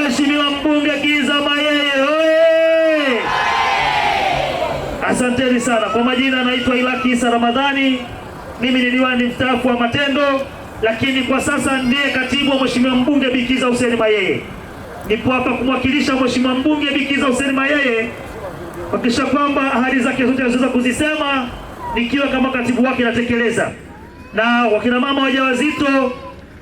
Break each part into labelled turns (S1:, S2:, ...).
S1: Mheshimiwa mbunge Kiza Mayeye oye! Asanteni sana. Kwa majina naitwa Ilaki Isa Ramadhani. Mimi ni diwani mstaafu wa Matendo, lakini kwa sasa ndiye katibu wa Mheshimiwa mbunge Bikiza Hussein Mayeye. Nipo hapa kumwakilisha Mheshimiwa mbunge Bikiza Hussein Mayeye kuhakikisha kwamba ahadi zake zote alizoweza kuzisema nikiwa kama katibu wake natekeleza. Na wakina mama wajawazito,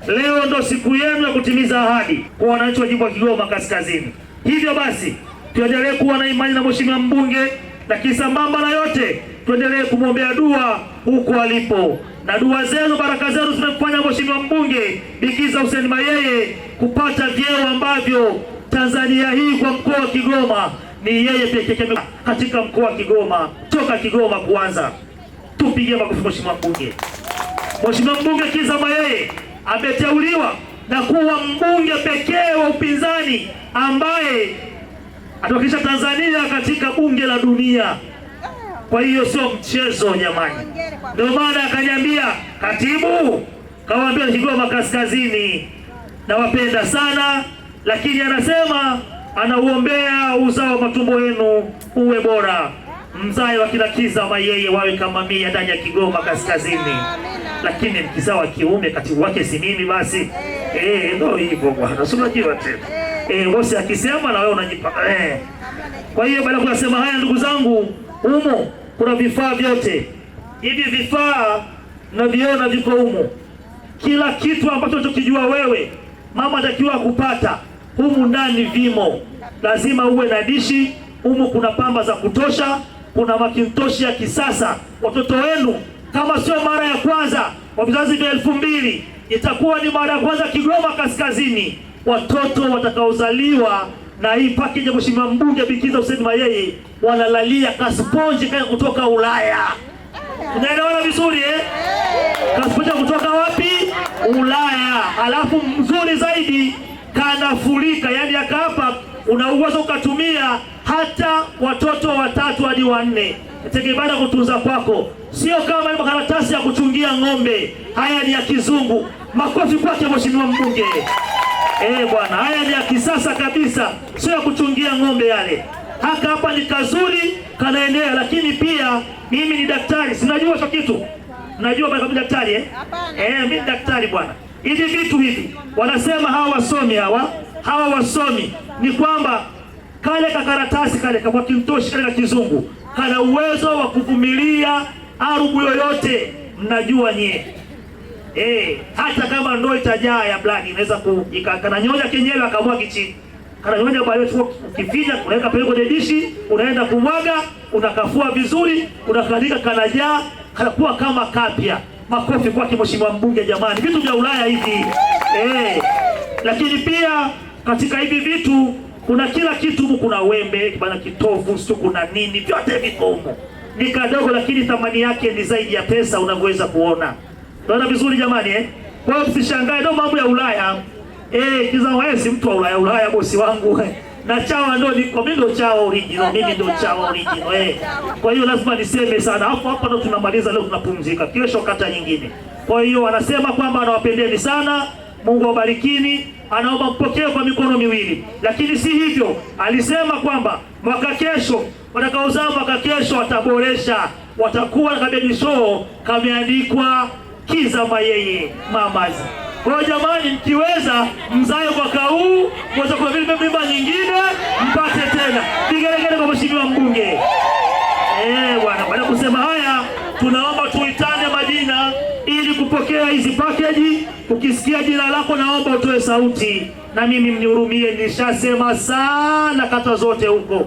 S1: leo ndo siku yenu ya kutimiza ahadi kwa wananchi wa jimbo la Kigoma Kaskazini. Hivyo basi tuendelee kuwa na imani na Mheshimiwa mbunge, lakini sambamba na yote tuendelee kumwombea dua huko alipo. Na dua zenu, baraka zenu zimemfanya Mheshimiwa mbunge Bikiza Hussein Mayeye kupata vyeo ambavyo Tanzania hii kwa mkoa wa Kigoma ni yeye pekee katika mkoa wa Kigoma, toka Kigoma kuanza. Tupige makofi Mheshimiwa mbunge. Mheshimiwa mbunge Kiza Mayeye ameteuliwa na kuwa mbunge pekee wa upinzani ambaye atawakilisha Tanzania katika bunge la dunia. Kwa hiyo sio mchezo jamani. Ndio maana akaniambia, katibu, kawaambia Kigoma Kaskazini nawapenda sana, lakini anasema anauombea uzao matumbo yenu uwe bora, mzae wa kina Kiza Mayeye wawe kama mimi ndani ya Kigoma Kaskazini. Lakini mkizaa wa kiume katibu wake si mimi basi. Ndio hivyo bwana. Sio unajua tena. Bosi akisema na wewe unajipa. Kwa hiyo baada ya kusema haya, ndugu zangu, humo kuna vifaa vyote. Hivi vifaa na viona viko humo. Kila kitu ambacho tukijua wewe mama atakiwa kupata humu ndani vimo. Lazima uwe na dishi, humu kuna pamba za kutosha, kuna makintoshi ya kisasa. Watoto wenu kama sio mara ya kwanza wa vizazi vya 2000, itakuwa ni mara ya kwanza Kigoma Kaskazini watoto watakaozaliwa na hii package ya Mheshimiwa mbunge Bikiza Hussein Mayeye wanalalia kasponji kaya kutoka Ulaya. Unaelewana vizuri Kasponji kutoka wapi? Ulaya. Alafu mzuri zaidi kanafurika, yani akapa una uwezo ukatumia hata watoto 3 hadi 4. Tegemea kutunza kwako. Sio kama ile makaratasi ya kuchungia ng'ombe. Haya ni ya kizungu. Makofi kwake Mheshimiwa mbunge. Bwana, haya ni ya kisasa kabisa. Sio ya kuchungia ng'ombe yale. Hapa ni kazuri, kanaenea, lakini pia mimi ni daktari. Sinajua hicho kitu. Najua bwana kama daktari mimi daktari bwana. Hivi vitu hivi wanasema hawa wasomi ni kwamba kale kakaratasi kale kwa kintoshi kale kizungu kana uwezo wa kuvumilia arubu yoyote. Mnajua nyie hata kama ndoo itajaa ya blood inaweza kananyonya kenyewe akamwaga chini. Kananyonya baadaye ukifinya unaweka pale kwenye dishi, unaenda kumwaga, unakafua vizuri, unakandika kanajaa, kanakuwa kama kapya. Makofi kwake Mheshimiwa mbunge jamani. Vitu vya Ulaya hivi. Lakini pia katika hivi vitu kuna kila kitu huko, kuna wembe, kibana kitovu, sio kuna nini, vyote viko huko. Ni kadogo lakini thamani yake ni zaidi ya pesa unavyoweza kuona. Unaona vizuri jamani Kwa hiyo msishangae ndio mambo ya Ulaya. Kiza Mayeye si mtu wa Ulaya bosi wangu. Na chawa ndo mimi ndo chawa original, mimi ndo chawa original Kwa hiyo lazima niseme sana. Hapa ndo tunamaliza leo, tunapumzika. Kesho kata nyingine. Kwa hiyo wanasema kwamba anawapendeni sana. Mungu awabarikini. Anaomba mpokee kwa mikono miwili. Lakini si hivyo. Alisema kwamba mwaka kesho, watakaozaa mwaka kesho wataboresha. Watakuwa na kabedi show kameandikwa Kiza Mayeye Mamazi. Kwa jamani, mkiweza mzae mwaka huu, mweza kwa vile mimba nyingine mpate tena. Vigelegele kwa Mheshimiwa mbunge. Bwana, baada kusema haya, tunaomba tuitane majina ili kupokea hizi package. Ukisikia jina lako naomba utoe sauti. Na mimi mnihurumie, nilishasema sana kata zote huko.